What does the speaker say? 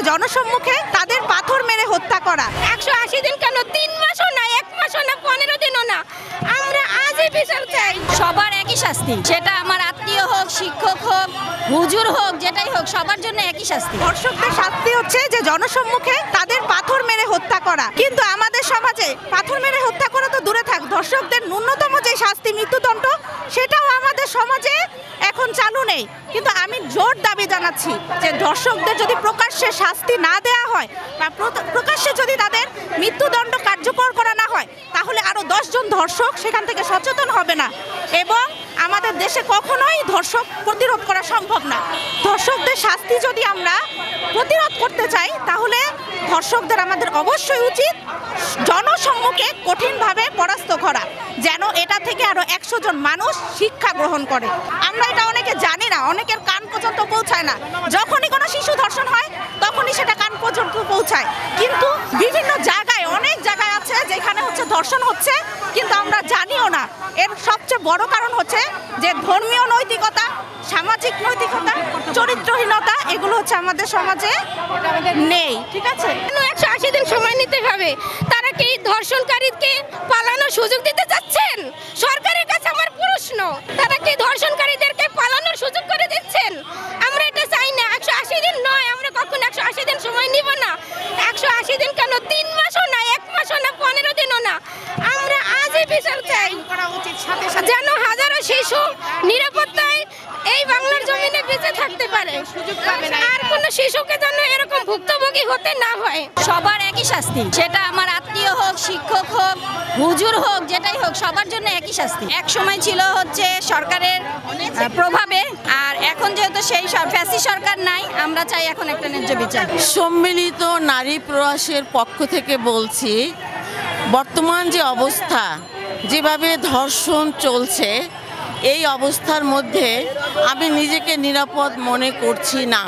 জনসম্মুখে তাদের পাথর মেরে হত্যা করা। 180 দিন কেন, 3 মাসও না, 1 মাসও না, 15 দিনও না, আমরা আজই বিচার চাই। সবার একই শাস্তি, সেটা আমার আত্মীয় হোক, শিক্ষক হোক, হুজুর হোক, যেটাই হোক, সবার জন্য একই শাস্তি। ধর্ষকদের শাস্তি হচ্ছে যে জনসম্মুখে তাদের পাথর মেরে হত্যা করা, কিন্তু আমাদের সমাজে পাথর মেরে হত্যা করা তো দূরে থাক, ধর্ষকদের ন্যূনতম যে শাস্তি মৃত্যুদণ্ড সেটাও আমাদের সমাজে এখন চালু নেই। কিন্তু আমি জোর দাবি জানাচ্ছি যে ধর্ষকদের যদি প্রকাশ্যে শাস্তি না দেওয়া হয় বা প্রকাশ্যে যদি তাদের মৃত্যুদণ্ড কার্যকর করা না হয়, তাহলে আরও 10 জন ধর্ষক সেখান থেকে সচেতন হবে না এবং আমাদের দেশে কখনোই ধর্ষক প্রতিরোধ করা সম্ভব না। ধর্ষকদের শাস্তি যদি আমরা প্রতিরোধ করতে চাই, তাহলে ধর্ষকদের আমাদের অবশ্যই উচিত জনসম্মুখে কঠিনভাবে পরাস্ত করা, যেন এটা থেকে আরো 100 জন মানুষ শিক্ষা গ্রহণ করে। আমরা এটা অনেকে জানি না, অনেকের কান পর্যন্ত পৌঁছায় না। যখনই কোনো শিশু ধর্ষণ হয় তখনই সেটা কান পর্যন্ত পৌঁছায়, কিন্তু বিভিন্ন জায়গায়, অনেক জায়গায় আছে যেখানে হচ্ছে ধর্ষণ হচ্ছে কিন্তু আমরা জানিও না। এর সবচেয়ে বড় কারণ হচ্ছে যে ধর্মীয় নৈতিকতা, সামাজিক নৈতিকতা, চরিত্রহীনতা, এগুলো হচ্ছে আমাদের সমাজে নেই। ঠিক আছে, 180 দিন সময় নিতে হবে। তারা কি ধর্ষণকারীকে পালানোর সুযোগ দিতে চাচ্ছেন? সরকারের কাছে আমার প্রশ্ন, তারা কি ধর্ষণকারীদেরকে পালানোর সুযোগ করে দিচ্ছেন? আমরা এটা চাই না। 180 দিন নয়, আমরা কখন 180 দিন সময় নিব না। 180 দিন কেন, 3 মাসও না, 1 মাসও না, 15 দিনও না, আমরা আজই বিচার চাই। যেন হাজারো শিশু নিরাপত্তায় এই বাংলার জমিনে বেঁচে থাকতে পারে, আর কোনো শিশুকে যেন এরকম ভুক্তভোগী হতে না হয়। সবার একই শাস্তি, সেটা আমার আত্মীয় হোক, শিক্ষক হোক, হুজুর হোক, যেটাই হোক, সবার জন্য একই শাস্তি। এক সময় ছিল হচ্ছে সরকারের প্রভাবে, আর এখন যেহেতু সেই ফ্যাসি সরকার নাই, আমরা চাই এখন একটা ন্যায্য বিচার। সম্মিলিত নারী প্রয়াসের পক্ষ থেকে বলছি, বর্তমান যে অবস্থা, যেভাবে ধর্ষণ চলছে, এই অবস্থার মধ্যে আমি নিজেকে নিরাপদ মনে করছি না।